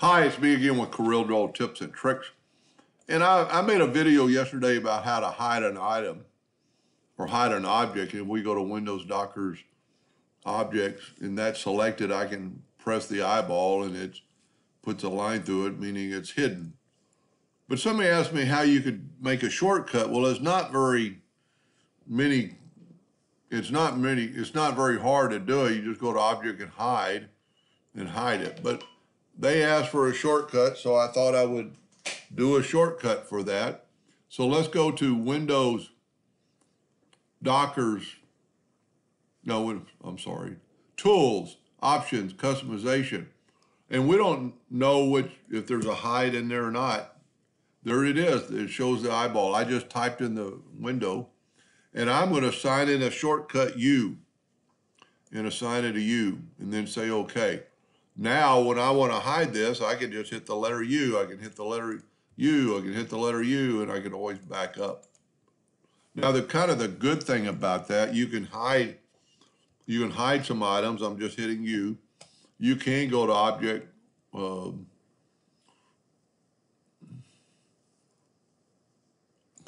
Hi, it's me again with Corel Draw Tips and Tricks. And I made a video yesterday about how to hide an item or hide an object. If we go to Windows Docker's Objects and that's selected, I can press the eyeball and it puts a line through it, meaning it's hidden. But somebody asked me how you could make a shortcut. Well, it's not very hard to do it. You just go to Object and hide it. But they asked for a shortcut, so I thought I would do a shortcut for that. So let's go to Windows Docker's, Tools, Options, Customization. And we don't know if there's a hide in there or not. There it is. It shows the eyeball. I just typed in the window, and I'm going to assign in a shortcut U and assign it a U and then say OK. Now, when I want to hide this, I can just hit the letter U. I can hit the letter U. I can hit the letter U, and I can always back up. Now, the good thing about that, you can hide some items. I'm just hitting U. You can go to Object.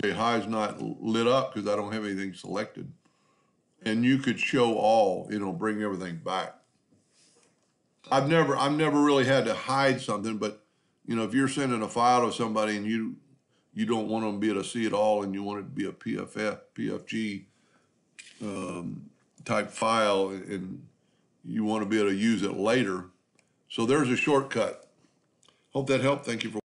Hide's not lit up because I don't have anything selected. And you could show all, bring everything back. I've never really had to hide something, but if you're sending a file to somebody and you don't want them to be able to see it all, and you want it to be a PFG type file, and you want to be able to use it later. So there's a shortcut. Hope that helped. Thank you for